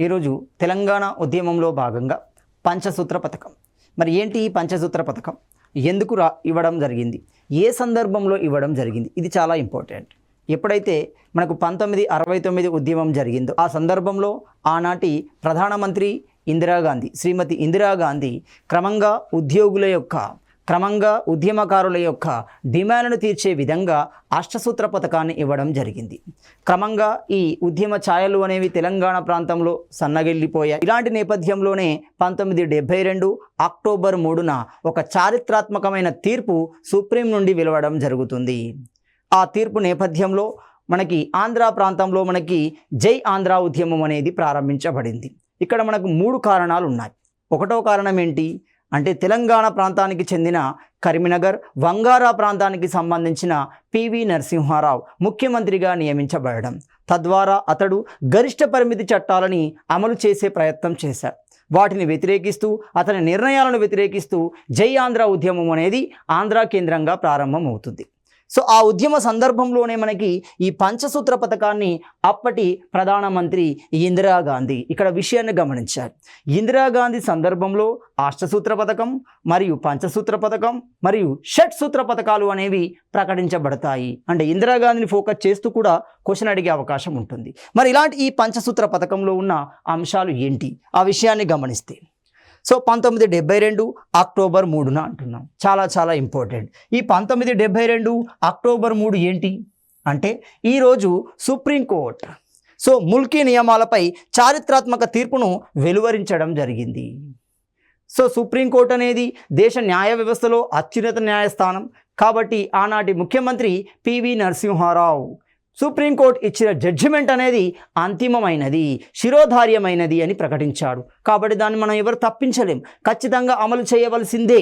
ఈరోజు తెలంగాణ ఉద్యమంలో భాగంగా పంచసూత్ర పథకం. మరి ఏంటి ఈ పంచసూత్ర పథకం? ఎందుకు ఇవ్వడం జరిగింది? ఏ సందర్భంలో ఇవ్వడం జరిగింది? ఇది చాలా ఇంపార్టెంట్. ఎప్పుడైతే మనకు 1969 ఉద్యమం జరిగిందో ఆ సందర్భంలో ఆనాటి ప్రధానమంత్రి ఇందిరాగాంధీ, శ్రీమతి ఇందిరాగాంధీ క్రమంగా ఉద్యమకారుల యొక్క డిమాండ్ను తీర్చే విధంగా అష్టసూత్ర పథకాన్ని ఇవ్వడం జరిగింది. క్రమంగా ఈ ఉద్యమ ఛాయలు అనేవి తెలంగాణ ప్రాంతంలో సన్నగిల్లిపోయాయి. ఇలాంటి నేపథ్యంలోనే 1972 అక్టోబర్ 3న ఒక చారిత్రాత్మకమైన తీర్పు సుప్రీం నుండి వెలువడడం జరుగుతుంది. ఆ తీర్పు నేపథ్యంలో మనకి ఆంధ్ర ప్రాంతంలో జై ఆంధ్ర ఉద్యమం అనేది ప్రారంభించబడింది. ఇక్కడ మనకు 3 కారణాలు ఉన్నాయి. ఒకటో కారణం ఏంటి అంటే తెలంగాణ ప్రాంతానికి చెందిన కరీంనగర్, వంగారా ప్రాంతానికి సంబంధించిన పివి నరసింహారావు ముఖ్యమంత్రిగా నియమించబడడం. తద్వారా అతడు గరిష్ట పరిమితి చట్టాలని అమలు చేసే ప్రయత్నం చేశారు. వాటిని వ్యతిరేకిస్తూ, అతని నిర్ణయాలను వ్యతిరేకిస్తూ జై ఆంధ్ర ఉద్యమం అనేది ఆంధ్ర కేంద్రంగా ప్రారంభం అవుతుంది. సో ఆ ఉద్యమ సందర్భంలోనే మనకి ఈ పంచసూత్ర పథకాన్ని అప్పటి ప్రధానమంత్రి ఇందిరాగాంధీ ఇక్కడ విషయాన్ని గమనించారు. ఇందిరాగాంధీ సందర్భంలో అష్టసూత్ర పథకం మరియు పంచసూత్ర పథకం మరియు షట్ సూత్ర పథకాలు అనేవి ప్రకటించబడతాయి. అంటే ఇందిరాగాంధీని ఫోకస్ చేస్తూ కూడా క్వశ్చన్ అడిగే అవకాశం ఉంటుంది. మరి ఇలాంటి ఈ పంచసూత్ర పథకంలో ఉన్న అంశాలు ఏంటి ఆ విషయాన్ని గమనిస్తే, సో 1972 అక్టోబర్ 3న అంటున్నాం. చాలా ఇంపార్టెంట్. ఈ 1972 అక్టోబర్ 3 ఏంటి అంటే ఈరోజు సుప్రీంకోర్టు ముల్కీ నియమాలపై చారిత్రాత్మక తీర్పును వెలువరించడం జరిగింది. సుప్రీంకోర్టు అనేది దేశ న్యాయ వ్యవస్థలో అత్యున్నత న్యాయస్థానం కాబట్టి ఆనాటి ముఖ్యమంత్రి పివి నరసింహారావు సుప్రీంకోర్టు ఇచ్చిన జడ్జిమెంట్ అనేది అంతిమమైనది, శిరోధార్యమైనది అని ప్రకటించాడు. కాబట్టి దాన్ని మనం ఎవరు తప్పించలేం, ఖచ్చితంగా అమలు చేయవలసిందే.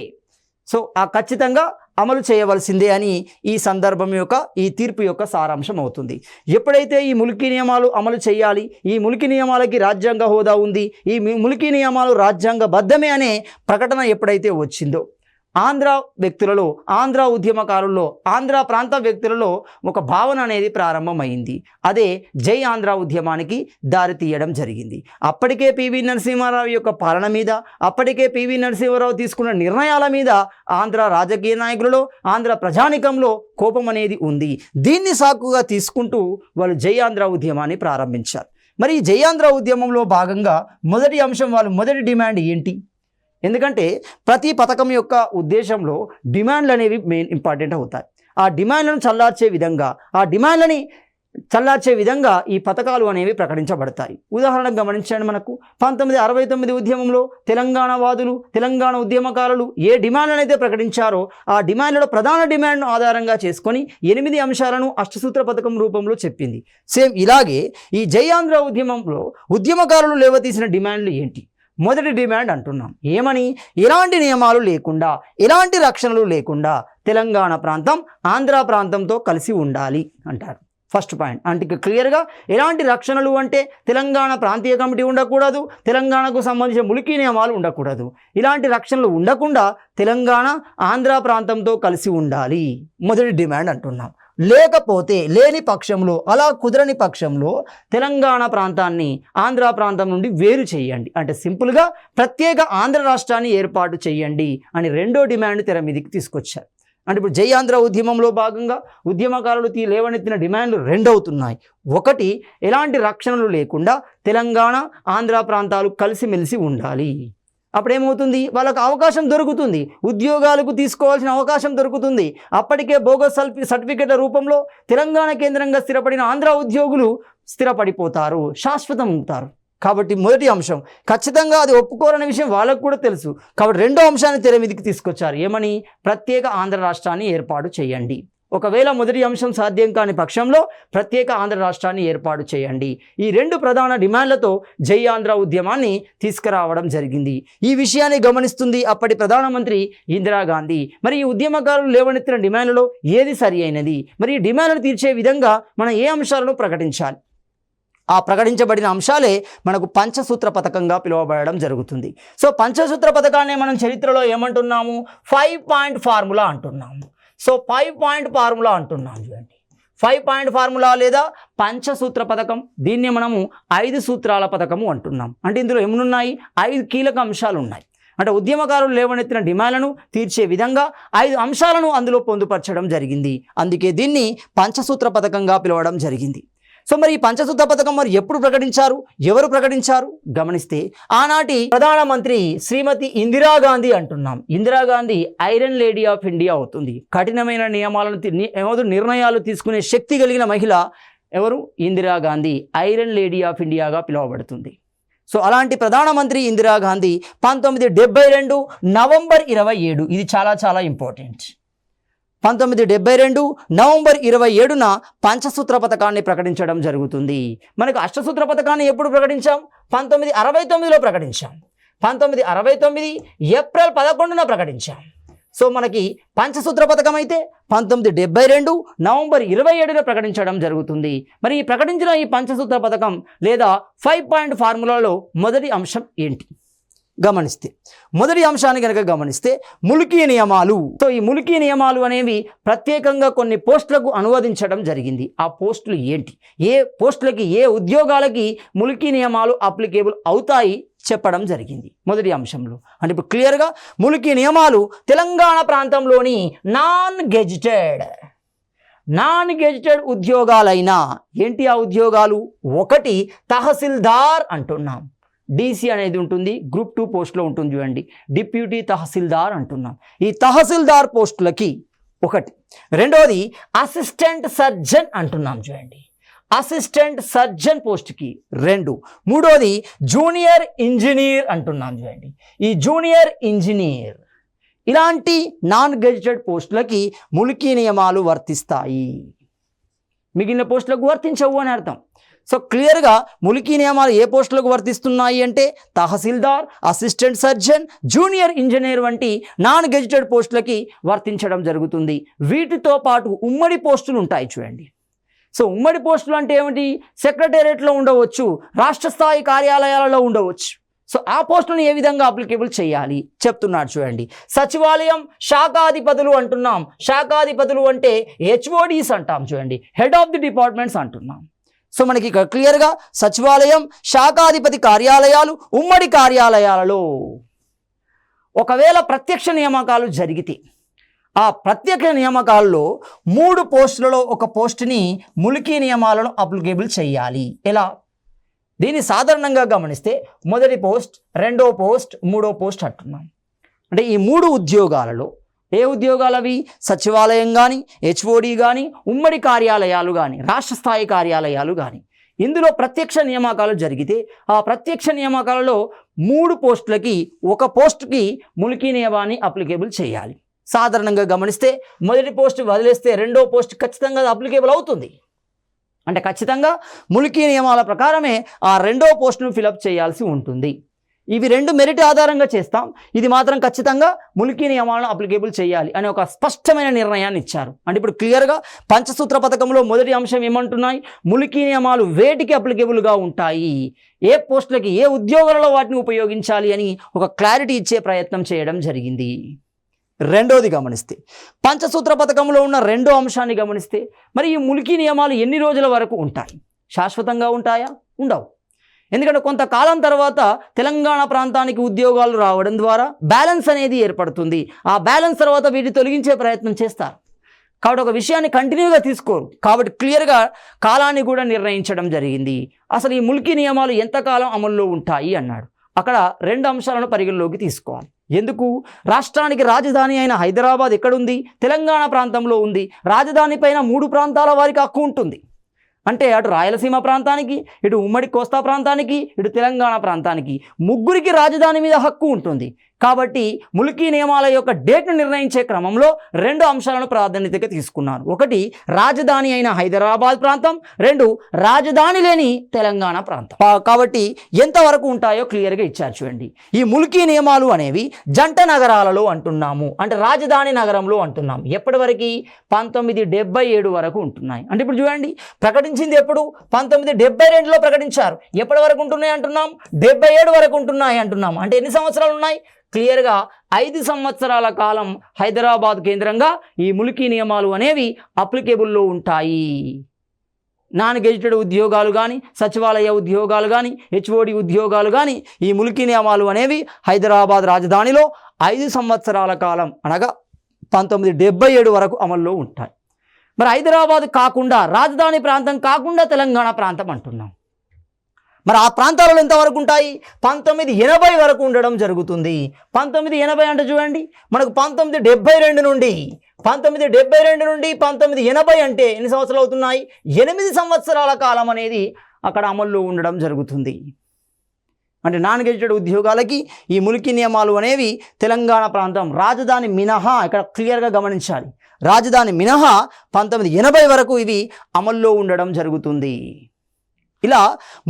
ఖచ్చితంగా అమలు చేయవలసిందే అని ఈ సందర్భం యొక్క ఈ తీర్పు యొక్క సారాంశం అవుతుంది. ఎప్పుడైతే ఈ ముల్కీ నియమాలు అమలు చేయాలి, ఈ ముల్కీ నియమాలకి రాజ్యాంగ హోదా ఉంది, ఈ ముల్కీ నియమాలు రాజ్యాంగబద్ధమే అనే ప్రకటన ఎప్పుడైతే వచ్చిందో ఆంధ్ర వ్యక్తులలో, ఆంధ్ర ఉద్యమకారుల్లో, ఆంధ్ర ప్రాంత వ్యక్తులలో ఒక భావన అనేది ప్రారంభమైంది. అదే జై ఆంధ్ర ఉద్యమానికి దారి తీయడం జరిగింది. అప్పటికే పివి నరసింహారావు యొక్క పాలన మీద, అప్పటికే పివి నరసింహారావు తీసుకున్న నిర్ణయాల మీద ఆంధ్ర రాజకీయ నాయకులలో, ఆంధ్ర ప్రజానికంలో కోపం అనేది ఉంది. దీన్ని సాకుగా తీసుకుంటూ వాళ్ళు జై ఆంధ్ర ఉద్యమాన్ని ప్రారంభించారు. మరి ఈ జై ఆంధ్ర ఉద్యమంలో భాగంగా మొదటి అంశం, వాళ్ళు మొదటి డిమాండ్ ఏంటి? ఎందుకంటే ప్రతి పథకం యొక్క ఉద్దేశంలో డిమాండ్లు అనేవి మెయిన్ ఇంపార్టెంట్ అవుతాయి. ఆ డిమాండ్లను చల్లార్చే విధంగా ఈ పథకాలు అనేవి ప్రకటించబడతాయి. ఉదాహరణకు గమనించండి, మనకు 1969 ఉద్యమంలో తెలంగాణ వాదులు, తెలంగాణ ఉద్యమకారులు ఏ డిమాండ్లను అయితే ప్రకటించారో ఆ డిమాండ్లలో ప్రధాన డిమాండ్ను ఆధారంగా చేసుకొని 8 అంశాలను అష్టసూత్ర పథకం రూపంలో చెప్పింది. సేమ్ ఇలాగే ఈ జై ఆంధ్ర ఉద్యమంలో ఉద్యమకారులు లేవతీసిన డిమాండ్లు ఏంటి? మొదటి డిమాండ్ అంటున్నాం ఏమని? ఎలాంటి నియమాలు లేకుండా, ఎలాంటి రక్షణలు లేకుండా తెలంగాణ ప్రాంతం ఆంధ్ర ప్రాంతంతో కలిసి ఉండాలి అంటారు. First point. అంటే క్లియర్గా ఎలాంటి రక్షణలు అంటే తెలంగాణ ప్రాంతీయ కమిటీ ఉండకూడదు, తెలంగాణకు సంబంధించిన ముల్కీ నియమాలు ఉండకూడదు. ఇలాంటి రక్షణలు ఉండకుండా తెలంగాణ ఆంధ్ర ప్రాంతంతో కలిసి ఉండాలి మొదటి డిమాండ్ అంటున్నాం. లేకపోతే, లేని పక్షంలో, అలా కుదరని పక్షంలో తెలంగాణ ప్రాంతాన్ని ఆంధ్ర ప్రాంతం నుండి వేరు చేయండి, అంటే సింపుల్గా ప్రత్యేక ఆంధ్ర రాష్ట్రాన్ని ఏర్పాటు చేయండి అని రెండో డిమాండ్ తెర మీదకి తీసుకొచ్చారు. అంటే ఇప్పుడు జై ఆంధ్ర ఉద్యమంలో భాగంగా ఉద్యమకారులు లేవనెత్తిన డిమాండ్లు 2 అవుతున్నాయి. ఒకటి, ఎలాంటి రక్షణలు లేకుండా తెలంగాణ ఆంధ్ర ప్రాంతాలు కలిసిమెలిసి ఉండాలి. అప్పుడేమవుతుంది? వాళ్ళకు అవకాశం దొరుకుతుంది, ఉద్యోగాలకు తీసుకోవాల్సిన అవకాశం దొరుకుతుంది. అప్పటికే బోగస్ సర్టిఫికెట్ల రూపంలో తెలంగాణ కేంద్రంగా స్థిరపడిన ఆంధ్ర ఉద్యోగులు స్థిరపడిపోతారు, శాశ్వతం అవుతారు. కాబట్టి మొదటి అంశం ఖచ్చితంగా అది ఒప్పుకోరనే విషయం వాళ్ళకు కూడా తెలుసు. కాబట్టి రెండో అంశాన్ని తెర మీదకి తీసుకొచ్చారు. ఏమని? ప్రత్యేక ఆంధ్ర రాష్ట్రాన్ని ఏర్పాటు చేయండి. ఒకవేళ మొదటి అంశం సాధ్యం కాని పక్షంలో ప్రత్యేక ఆంధ్ర రాష్ట్రాన్ని ఏర్పాటు చేయండి. ఈ 2 ప్రధాన డిమాండ్లతో జై ఆంధ్ర ఉద్యమాన్ని తీసుకురావడం జరిగింది. ఈ విషయాన్ని గమనిస్తుంది అప్పటి ప్రధానమంత్రి ఇందిరాగాంధీ. మరి ఈ ఉద్యమకారులు లేవనెత్తిన డిమాండ్లలో ఏది సరి అయినది? మరి ఈ డిమాండ్లను తీర్చే విధంగా మనం ఏ అంశాలను ప్రకటించాలి? ఆ ప్రకటించబడిన అంశాలే మనకు పంచసూత్ర పథకంగా పిలువబడడం జరుగుతుంది. పంచసూత్ర పథకాన్ని మనం చరిత్రలో ఏమంటున్నాము? 5 పాయింట్ ఫార్ములా అంటున్నాము. 5 పాయింట్ ఫార్ములా అంటున్నాం. చూడండి, 5 పాయింట్ ఫార్ములా లేదా పంచసూత్ర పథకం. దీన్ని మనము 5 సూత్రాల పథకము అంటున్నాం. అంటే ఇందులో ఏమున్నాయి? 5 కీలక అంశాలు ఉన్నాయి. అంటే ఉద్యమకారులు లేవనెత్తిన డిమాండ్లను తీర్చే విధంగా 5 అంశాలను అందులో పొందుపరచడం జరిగింది. అందుకే దీన్ని పంచసూత్ర పథకంగా పిలవడం జరిగింది. సో మరి ఈ పంచసూత్ర పథకం మరి ఎప్పుడు ప్రకటించారు, ఎవరు ప్రకటించారు గమనిస్తే ఆనాటి ప్రధానమంత్రి శ్రీమతి ఇందిరాగాంధీ అంటున్నాం. Indira Gandhi iron lady of India అవుతుంది. కఠినమైన నిర్ణయాలు తీసుకునే శక్తి కలిగిన మహిళ ఎవరు? ఇందిరాగాంధీ ఐరన్ లేడీ ఆఫ్ ఇండియాగా పిలువబడుతుంది. సో అలాంటి ప్రధానమంత్రి ఇందిరాగాంధీ 1972 నవంబర్ 27, ఇది చాలా చాలా ఇంపార్టెంట్, 1972 నవంబర్ 27న పంచసూత్ర పథకాన్ని ప్రకటించడం జరుగుతుంది. మనకు అష్టసూత్ర పథకాన్ని ఎప్పుడు ప్రకటించాం? 1969లో ప్రకటించాం. 1969 ఏప్రిల్ 11న ప్రకటించాం. సో మనకి పంచసూత్ర పథకం అయితే 1972 నవంబర్ 27న ప్రకటించడం జరుగుతుంది. మరి ఈ ప్రకటించిన ఈ పంచసూత్ర పథకం లేదా 5 పాయింట్ ఫార్ములాలో మొదటి అంశం ఏంటి గమనిస్తే, మొదటి అంశాన్ని కనుక గమనిస్తే ముల్కీ నియమాలు. సో ఈ ముల్కీ నియమాలు అనేవి ప్రత్యేకంగా కొన్ని పోస్టులకు అనువదించడం జరిగింది. ఆ పోస్టులు ఏంటి, ఏ పోస్టులకి ఏ ఉద్యోగాలకి ముల్కీ నియమాలు అప్లికేబుల్ అవుతాయి చెప్పడం జరిగింది మొదటి అంశంలో. అంటే ఇప్పుడు క్లియర్గా ముల్కీ నియమాలు తెలంగాణ ప్రాంతంలోని నాన్ గెజిటెడ్ ఉద్యోగాలైన ఏంటి ఆ ఉద్యోగాలు? 1 తహసీల్దార్ అంటున్నాం. డీసీ అనేది ఉంటుంది, గ్రూప్ 2 పోస్టులో ఉంటుంది చూడండి, డిప్యూటీ తహసీల్దార్ అంటున్నాం. ఈ తహసీల్దార్ పోస్టులకి 1. రెండోది అసిస్టెంట్ సర్జన్ అంటున్నాం చూడండి, అసిస్టెంట్ సర్జన్ పోస్ట్కి 2. మూడోది జూనియర్ ఇంజనీర్ అంటున్నాం చూడండి, ఈ జూనియర్ ఇంజనీర్. ఇలాంటి నాన్ గెజిటెడ్ పోస్టులకి ముల్కీ నియమాలు వర్తిస్తాయి, మిగిలిన పోస్టులకు వర్తించవు అని అర్థం. సో క్లియర్గా ముల్కీ నియమాలు ఏ పోస్టులకు వర్తిస్తున్నాయి అంటే తహసీల్దార్, అసిస్టెంట్ సర్జన్, జూనియర్ ఇంజనీర్ వంటి నాన్ గెజిటెడ్ పోస్టులకి వర్తించడం జరుగుతుంది. వీటితో పాటు ఉమ్మడి పోస్టులు ఉంటాయి చూడండి. సో ఉమ్మడి పోస్టులు అంటే ఏమిటి? సెక్రటేరియట్లో ఉండవచ్చు, రాష్ట్ర స్థాయి కార్యాలయాలలో ఉండవచ్చు. సో ఆ పోస్టులను ఏ విధంగా అప్లికేబుల్ చేయాలి చెప్తున్నాడు చూడండి. సచివాలయం శాఖాధిపతులు అంటున్నాం. శాఖాధిపతులు అంటే HODs అంటాం చూడండి, హెడ్ ఆఫ్ ది డిపార్ట్మెంట్స్ అంటున్నాం. సో మనకి ఇక్కడ క్లియర్గా సచివాలయం, శాఖాధిపతి కార్యాలయాలు, ఉమ్మడి కార్యాలయాలలో ఒకవేళ ప్రత్యక్ష నియామకాలు జరిగితే ఆ ప్రత్యేక నియామకాల్లో 3 పోస్టులలో ఒక పోస్టుని ముల్కీ నియమాలను అప్లికేబుల్ చేయాలి. ఎలా? దీన్ని సాధారణంగా గమనిస్తే మొదటి పోస్ట్, రెండో పోస్ట్, మూడో పోస్ట్ అంటున్నాం. అంటే ఈ 3 ఉద్యోగాలలో ఏ ఉద్యోగాలు అవి? సచివాలయం కానీ, HOD కానీ, ఉమ్మడి కార్యాలయాలు కానీ, రాష్ట్ర స్థాయి కార్యాలయాలు కానీ. ఇందులో ప్రత్యక్ష నియామకాలు జరిగితే ఆ ప్రత్యక్ష నియామకాలలో 3 పోస్టులకి ఒక పోస్టుకి ముల్కీ నియమాన్ని అప్లికేబుల్ చేయాలి. సాధారణంగా గమనిస్తే మొదటి పోస్ట్ వదిలేస్తే రెండో పోస్ట్ ఖచ్చితంగా అప్లికేబుల్ అవుతుంది. అంటే ఖచ్చితంగా ముల్కీ నియమాల ప్రకారమే ఆ రెండో పోస్టును ఫిలప్ చేయాల్సి ఉంటుంది. ఇవి 2 మెరిట్ ఆధారంగా చేస్తాం, ఇది మాత్రం ఖచ్చితంగా ముల్కీ నియమాలను అప్లికేబుల్ చేయాలి అనే ఒక స్పష్టమైన నిర్ణయాన్ని ఇచ్చారు. అంటే ఇప్పుడు క్లియర్గా పంచసూత్ర పథకంలో మొదటి అంశం ఏమంటున్నాయి? ముల్కీ నియమాలు వేటికి అప్లికేబుల్గా ఉంటాయి, ఏ పోస్టులకి, ఏ ఉద్యోగాలలో వాటిని ఉపయోగించాలి అని ఒక క్లారిటీ ఇచ్చే ప్రయత్నం చేయడం జరిగింది. రెండోది గమనిస్తే పంచసూత్ర పథకంలో ఉన్న రెండో అంశాన్ని గమనిస్తే మరి ఈ ముల్కీ నియమాలు ఎన్ని రోజుల వరకు ఉంటాయి? శాశ్వతంగా ఉంటాయా? ఉండవు. ఎందుకంటే కొంతకాలం తర్వాత తెలంగాణ ప్రాంతానికి ఉద్యోగాలు రావడం ద్వారా బ్యాలెన్స్ అనేది ఏర్పడుతుంది. ఆ బ్యాలెన్స్ తర్వాత వీటిని తొలగించే ప్రయత్నం చేస్తారు. కాబట్టి ఒక విషయాన్ని కంటిన్యూగా తీసుకోరు. కాబట్టి క్లియర్గా కాలాన్ని కూడా నిర్ణయించడం జరిగింది. అసలు ఈ ముల్కీ నియమాలు ఎంతకాలం అమల్లో ఉంటాయి అన్నాడు. అక్కడ 2 అంశాలను పరిగణలోకి తీసుకోవాలి. ఎందుకు? రాష్ట్రానికి రాజధాని అయిన హైదరాబాద్ ఎక్కడుంది? తెలంగాణ ప్రాంతంలో ఉంది. రాజధాని పైన 3 ప్రాంతాల వారికి హక్కు ఉంటుంది. అంటే అటు రాయలసీమ ప్రాంతానికి, ఇటు ఉమ్మడి కోస్తా ప్రాంతానికి, ఇటు తెలంగాణ ప్రాంతానికి ముగ్గురికి రాజధాని మీద హక్కు ఉంటుంది. కాబట్టి ముల్కీ నియమాల యొక్క డేట్ను నిర్ణయించే క్రమంలో 2 అంశాలను ప్రాధాన్యతగా తీసుకున్నారు. 1 రాజధాని అయిన హైదరాబాద్ ప్రాంతం, 2 రాజధాని లేని తెలంగాణ ప్రాంతం. కాబట్టి ఎంతవరకు ఉంటాయో క్లియర్గా ఇచ్చారు చూడండి. ఈ ముల్కీ నియమాలు అనేవి జంట నగరాలలో అంటున్నాము, అంటే రాజధాని నగరంలో అంటున్నాము. ఎప్పటి వరకు? 1977 వరకు ఉంటున్నాయి. అంటే ఇప్పుడు చూడండి, ప్రకటించింది ఎప్పుడు? 1972లో ప్రకటించారు. ఎప్పటి వరకు ఉంటున్నాయి అంటున్నాం? 77 వరకు ఉంటున్నాయి అంటున్నాం. అంటే ఎన్ని సంవత్సరాలు ఉన్నాయి? క్లియర్గా 5 సంవత్సరాల కాలం హైదరాబాద్ కేంద్రంగా ఈ ముల్కీ నియమాలు అనేవి అప్లికేబుల్లో ఉంటాయి. నాన్ గెజిటెడ్ ఉద్యోగాలు కానీ, సచివాలయ ఉద్యోగాలు కానీ, హెచ్ఓడి ఉద్యోగాలు కానీ ఈ ముల్కీ నియమాలు అనేవి హైదరాబాద్ రాజధానిలో 5 సంవత్సరాల కాలం అనగా 1977 వరకు అమల్లో ఉంటాయి. మరి హైదరాబాద్ కాకుండా, రాజధాని ప్రాంతం కాకుండా తెలంగాణ ప్రాంతం అంటున్నాం. మరి ఆ ప్రాంతాలలో ఎంతవరకు ఉంటాయి? 1980 వరకు ఉండడం జరుగుతుంది. 1980 అంటే చూడండి, మనకు 1972 నుండి 1980 అంటే ఎన్ని సంవత్సరాలు అవుతున్నాయి? 8 సంవత్సరాల కాలం అనేది అక్కడ అమల్లో ఉండడం జరుగుతుంది. అంటే నాన్ గెజిటెడ్ ఉద్యోగాలకి ఈ ముల్కీ నియమాలు అనేవి తెలంగాణ ప్రాంతం రాజధాని మినహా, ఇక్కడ క్లియర్గా గమనించాలి, రాజధాని మినహా 1980 వరకు ఇవి అమల్లో ఉండడం జరుగుతుంది. ఇలా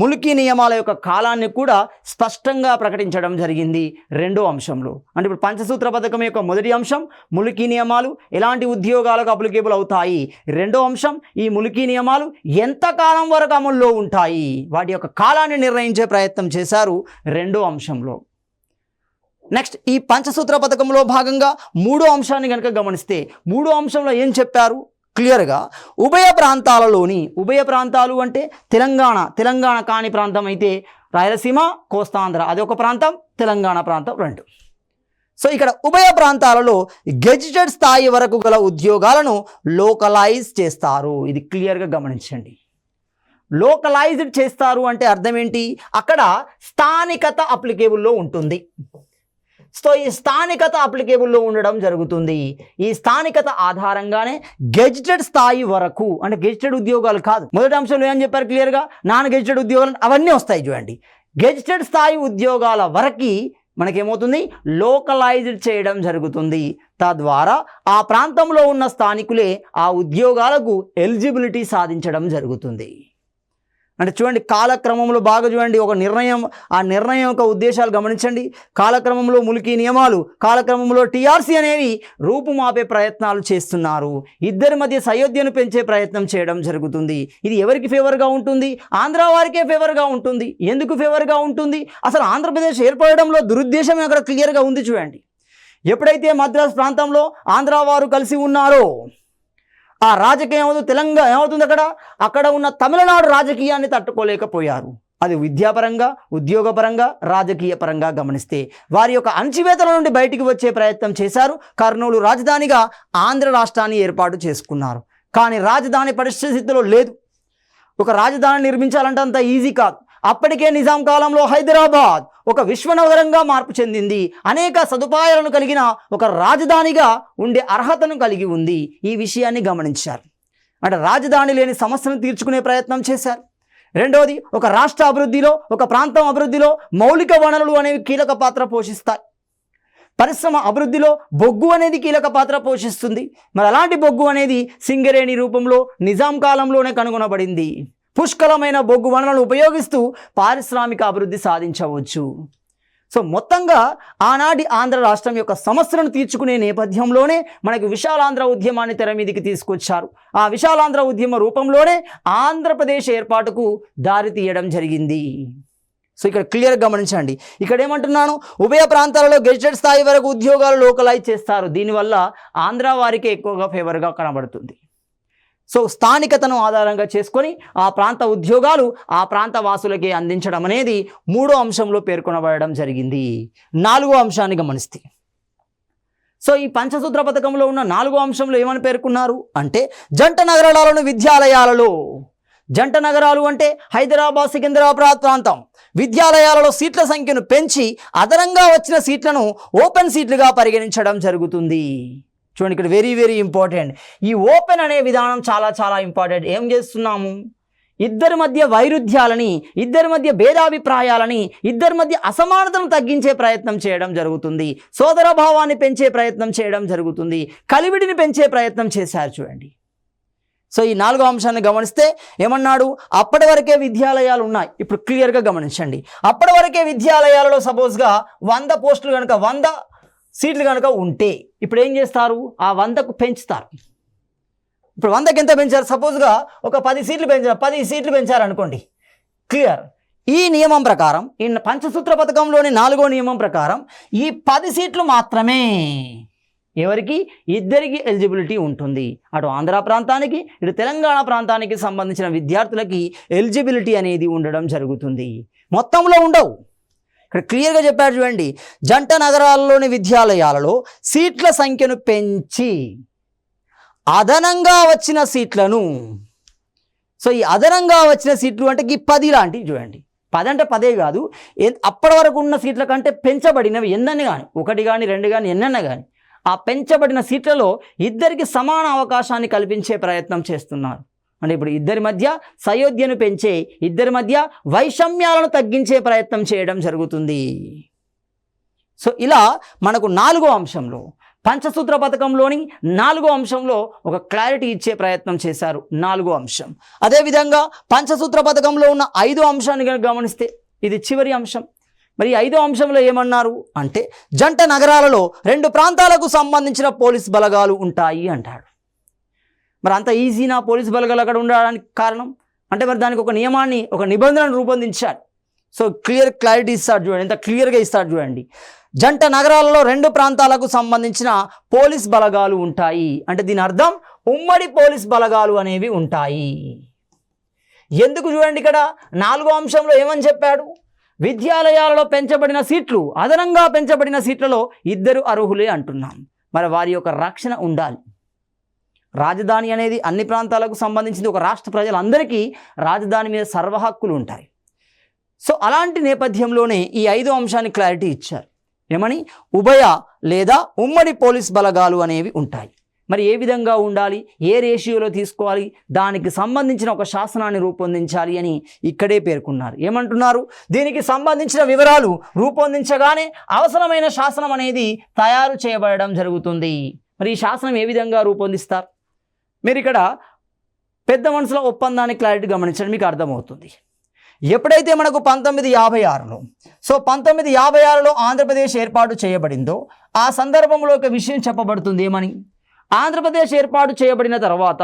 ముల్కీ నియమాల యొక్క కాలాన్ని కూడా స్పష్టంగా ప్రకటించడం జరిగింది రెండో అంశంలో. అంటే ఇప్పుడు పంచసూత్ర పథకం యొక్క మొదటి అంశం ముల్కీ నియమాలు ఎలాంటి ఉద్యోగాలకు అప్లికేబుల్ అవుతాయి. రెండో అంశం ఈ ముల్కీ నియమాలు ఎంతకాలం వరకు అమల్లో ఉంటాయి, వాటి యొక్క కాలాన్ని నిర్ణయించే ప్రయత్నం చేశారు రెండో అంశంలో. నెక్స్ట్ ఈ పంచసూత్ర పథకంలో భాగంగా మూడో అంశాన్ని కనుక గమనిస్తే, మూడో అంశంలో ఏం చెప్పారు? క్లియర్గా ఉభయ ప్రాంతాలు అంటే తెలంగాణ కాని ప్రాంతం అయితే రాయలసీమ, కోస్తాంధ్ర అదొక ప్రాంతం, తెలంగాణ ప్రాంతం 2. సో ఇక్కడ ఉభయ ప్రాంతాలలో గెజిటెడ్ స్థాయి వరకు గల ఉద్యోగాలను లోకలైజ్ చేస్తారు. ఇది క్లియర్గా గమనించండి. లోకలైజ్డ్ చేస్తారు అంటే అర్థం ఏంటి? అక్కడ స్థానికత అప్లికేబుల్లో ఉంటుంది. సో ఈ స్థానికత అప్లికేబుల్లో ఉండడం జరుగుతుంది. ఈ స్థానికత ఆధారంగానే గెజిటెడ్ స్థాయి వరకు, అంటే గెజిటెడ్ ఉద్యోగాలు కాదు, మొదటి అంశంలో ఏం చెప్పారు క్లియర్గా, నాన్ గెజిటెడ్ ఉద్యోగాలు అవన్నీ వస్తాయి చూడండి. గెజిటెడ్ స్థాయి ఉద్యోగాల వరకు మనకేమవుతుంది? లోకలైజ్డ్ చేయడం జరుగుతుంది. తద్వారా ఆ ప్రాంతంలో ఉన్న స్థానికులే ఆ ఉద్యోగాలకు ఎలిజిబిలిటీ సాధించడం జరుగుతుంది. అంటే చూడండి, కాలక్రమంలో బాగా చూడండి, ఒక నిర్ణయం, ఆ నిర్ణయం యొక్క ఉద్దేశాలు గమనించండి. కాలక్రమంలో ముల్కీ నియమాలు, కాలక్రమంలో టీఆర్సీ అనేవి రూపుమాపే ప్రయత్నాలు చేస్తున్నారు. ఇద్దరి మధ్య సయోధ్యను పెంచే ప్రయత్నం చేయడం జరుగుతుంది. ఇది ఎవరికి ఫేవర్గా ఉంటుంది? ఆంధ్ర వారికే ఫేవర్గా ఉంటుంది. ఎందుకు ఫేవర్గా ఉంటుంది? అసలు ఆంధ్రప్రదేశ్ ఏర్పడడంలో దురుద్దేశం అక్కడ క్లియర్గా ఉంది చూడండి. ఎప్పుడైతే మద్రాసు ప్రాంతంలో ఆంధ్ర వారు కలిసి ఉన్నారో ఆ రాజకీయం ఏమవుతుంది? అక్కడ ఉన్న తమిళనాడు రాజకీయాన్ని తట్టుకోలేకపోయారు. అది విద్యాపరంగా, ఉద్యోగపరంగా, రాజకీయ పరంగా గమనిస్తే వారి యొక్క అణచివేతల నుండి బయటికి వచ్చే ప్రయత్నం చేశారు. కర్నూలు రాజధానిగా ఆంధ్ర రాష్ట్రాన్ని ఏర్పాటు చేసుకున్నారు. కానీ రాజధాని పరిస్థితిలో లేదు. ఒక రాజధాని నిర్మించాలంటే అంత ఈజీ కాదు. అప్పటికే నిజాం కాలంలో హైదరాబాద్ ఒక విశ్వనగరంగా మార్పు చెందింది. అనేక సదుపాయాలను కలిగిన ఒక రాజధానిగా ఉండే అర్హతను కలిగి ఉంది. ఈ విషయాన్ని గమనించారు. అంటే రాజధాని లేని సమస్యను తీర్చుకునే ప్రయత్నం చేశారు. రెండవది, ఒక రాష్ట్ర అభివృద్ధిలో, ఒక ప్రాంతం అభివృద్ధిలో మౌలిక వనరులు అనేవి కీలక పాత్ర పోషిస్తాయి. పరిశ్రమ అభివృద్ధిలో బొగ్గు అనేది కీలక పాత్ర పోషిస్తుంది. మరి అలాంటి బొగ్గు అనేది సింగరేణి రూపంలో నిజాం కాలంలోనే కనుగొనబడింది. పుష్కలమైన బొగ్గు వనరులను ఉపయోగిస్తూ పారిశ్రామిక అభివృద్ధి సాధించవచ్చు. సో మొత్తంగా ఆనాటి ఆంధ్ర రాష్ట్రం యొక్క సమస్యలను తీర్చుకునే నేపథ్యంలోనే మనకు విశాలాంధ్ర ఉద్యమాన్ని తెర మీదికి తీసుకొచ్చారు. ఆ విశాలాంధ్ర ఉద్యమ రూపంలోనే ఆంధ్రప్రదేశ్ ఏర్పాటుకు దారి తీయడం జరిగింది. సో ఇక్కడ క్లియర్గా గమనించండి. ఇక్కడ ఏమంటున్నాను? ఉభయ ప్రాంతాలలో గెజిటెడ్ స్థాయి వరకు ఉద్యోగాలు లోకలైజ్ చేస్తారు. దీనివల్ల ఆంధ్ర వారికి ఎక్కువగా ఫేవర్గా కనబడుతుంది. సో స్థానికతను ఆధారంగా చేసుకొని ఆ ప్రాంత ఉద్యోగాలు ఆ ప్రాంత వాసులకే అందించడం అనేది మూడో అంశంలో పేర్కొనబడడం జరిగింది. నాలుగో అంశాన్ని గమనిస్తే, సో ఈ పంచసూత్ర పథకంలో ఉన్న నాలుగో అంశంలో ఏమని పేర్కొన్నారు అంటే, జంట నగరాలను విద్యాలయాలలో, జంట నగరాలు అంటే హైదరాబాద్, సికింద్రాబాద్ ప్రాంతం, విద్యాలయాలలో సీట్ల సంఖ్యను పెంచి అదనంగా వచ్చిన సీట్లను ఓపెన్ సీట్లుగా పరిగణించడం జరుగుతుంది. చూడండి, ఇక్కడ వెరీ ఇంపార్టెంట్. ఈ ఓపెన్ అనే విధానం చాలా ఇంపార్టెంట్. ఏం చేస్తున్నాము? ఇద్దరి మధ్య వైరుధ్యాలని, ఇద్దరి మధ్య భేదాభిప్రాయాలని, ఇద్దరి మధ్య అసమానతను తగ్గించే ప్రయత్నం చేయడం జరుగుతుంది. సోదర భావాన్ని పెంచే ప్రయత్నం చేయడం జరుగుతుంది. కలివిడిని పెంచే ప్రయత్నం చేశారు చూడండి. సో ఈ నాలుగో అంశాన్ని గమనిస్తే ఏమన్నాడు? అప్పటి వరకే విద్యాలయాలు ఉన్నాయి. ఇప్పుడు క్లియర్గా గమనించండి. అప్పటి వరకే విద్యాలయాలలో సపోజ్గా 100 పోస్టులు కనుక, 100 సీట్లు కనుక ఉంటే ఇప్పుడు ఏం చేస్తారు? ఆ 100కు పెంచుతారు. ఇప్పుడు 100కి ఎంత పెంచారు? సపోజ్గా ఒక 10 సీట్లు పెంచారు, 10 సీట్లు పెంచారు అనుకోండి. క్లియర్. ఈ నియమం ప్రకారం ఈ పంచసూత్ర పథకంలోని 4వ నియమం ప్రకారం ఈ 10 సీట్లు మాత్రమే ఎవరికి ఇద్దరికి ఎలిజిబిలిటీ ఉంటుంది. అటు ఆంధ్ర ప్రాంతానికి ఇటు తెలంగాణ ప్రాంతానికి సంబంధించిన విద్యార్థులకి ఎలిజిబిలిటీ అనేది ఉండడం జరుగుతుంది. మొత్తంలో ఉండవు. ఇక్కడ క్లియర్గా చెప్పారు చూడండి. జంట నగరాల్లోని విద్యాలయాలలో సీట్ల సంఖ్యను పెంచి అదనంగా వచ్చిన సీట్లను, సో ఈ అదనంగా వచ్చిన సీట్లు అంటే ఈ 10 లాంటివి చూడండి. 10 అంటే 10 కాదు, అప్పటి వరకు ఉన్న సీట్ల కంటే పెంచబడినవి ఎన్నని కానీ, 1 కానీ 2 కానీ ఎన్నన్నా కానీ ఆ పెంచబడిన సీట్లలో ఇద్దరికి సమాన అవకాశాన్ని కల్పించే ప్రయత్నం చేస్తున్నారు. అంటే ఇప్పుడు ఇద్దరి మధ్య సయోధ్యను పెంచే, ఇద్దరి మధ్య వైషమ్యాలను తగ్గించే ప్రయత్నం చేయడం జరుగుతుంది. సో ఇలా మనకు 4వ అంశంలో పంచసూత్ర పథకంలోని 4వ అంశంలో ఒక క్లారిటీ ఇచ్చే ప్రయత్నం చేశారు. 4వ అంశం. అదేవిధంగా పంచసూత్ర పథకంలో ఉన్న 5వ అంశాన్ని కనుక గమనిస్తే ఇది చివరి అంశం. మరి 5వ అంశంలో ఏమన్నారు అంటే జంట నగరాలలో 2 ప్రాంతాలకు సంబంధించిన పోలీస్ బలగాలు ఉంటాయి అంటాడు. మరి అంత ఈజీనా పోలీస్ బలగాలు అక్కడ ఉండడానికి కారణం అంటే మరి దానికి ఒక నియమాన్ని, ఒక నిబంధనను రూపొందించారు. సో క్లారిటీ ఇస్తాడు చూడండి, ఎంత క్లియర్గా ఇస్తాడు చూడండి. జంట నగరాలలో 2 ప్రాంతాలకు సంబంధించిన పోలీస్ బలగాలు ఉంటాయి అంటే దీని అర్థం ఉమ్మడి పోలీస్ బలగాలు అనేవి ఉంటాయి. ఎందుకు చూడండి, ఇక్కడ 4వ అంశంలో ఏమని చెప్పాడు, విద్యాలయాలలో పెంచబడిన సీట్లు, అదనంగా పెంచబడిన సీట్లలో 2 అర్హులే అంటున్నాం. మరి వారి యొక్క రక్షణ ఉండాలి. రాజధాని అనేది అన్ని ప్రాంతాలకు సంబంధించింది. ఒక రాష్ట్ర ప్రజలందరికీ రాజధాని మీద సర్వ హక్కులు ఉంటాయి. సో అలాంటి నేపథ్యంలోనే ఈ 5వ అంశాన్ని క్లారిటీ ఇచ్చారు. ఏమని, ఉభయ లేదా ఉమ్మడి పోలీస్ బలగాలు అనేవి ఉంటాయి. మరి ఏ విధంగా ఉండాలి, ఏ రేషియోలో తీసుకోవాలి, దానికి సంబంధించిన ఒక శాసనాన్ని రూపొందించాలి అని ఇక్కడే పేర్కొన్నారు. ఏమంటున్నారు, దీనికి సంబంధించిన వివరాలు రూపొందించగానే అవసరమైన శాసనం అనేది తయారు చేయబడడం జరుగుతుంది. మరి ఈ శాసనం ఏ విధంగా రూపొందిస్తారు, మీరు ఇక్కడ పెద్ద మనుషుల ఒప్పందాన్ని క్లారిటీ గమనించండి, మీకు అర్థమవుతుంది. ఎప్పుడైతే మనకు 1956లో, సో 1956లో ఆంధ్రప్రదేశ్ ఏర్పాటు చేయబడిందో ఆ సందర్భంలో ఒక విషయం చెప్పబడుతుంది. ఏమని, ఆంధ్రప్రదేశ్ ఏర్పాటు చేయబడిన తర్వాత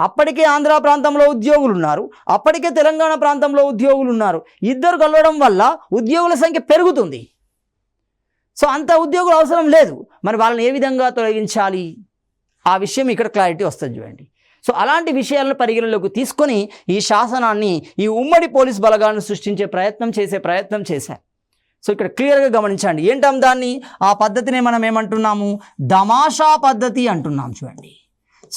అప్పటికే ఆంధ్ర ప్రాంతంలో ఉద్యోగులు ఉన్నారు, అప్పటికే తెలంగాణ ప్రాంతంలో ఉద్యోగులు ఉన్నారు. ఇద్దరు కలవడం వల్ల ఉద్యోగుల సంఖ్య పెరుగుతుంది. సో అంత ఉద్యోగులు అవసరం లేదు. మరి వాళ్ళని ఏ విధంగా తొలగించాలి, ఆ విషయం ఇక్కడ క్లారిటీ వస్తుంది చూడండి. సో అలాంటి విషయాలను పరిగణలోకి తీసుకొని ఈ శాసనాన్ని, ఈ ఉమ్మడి పోలీస్ బలగాలను సృష్టించే ప్రయత్నం చేశారు. సో ఇక్కడ క్లియర్గా గమనించండి. ఏంటం దాన్ని, ఆ పద్ధతిని మనం ఏమంటున్నాము, దమాషా పద్ధతి అంటున్నాం చూడండి.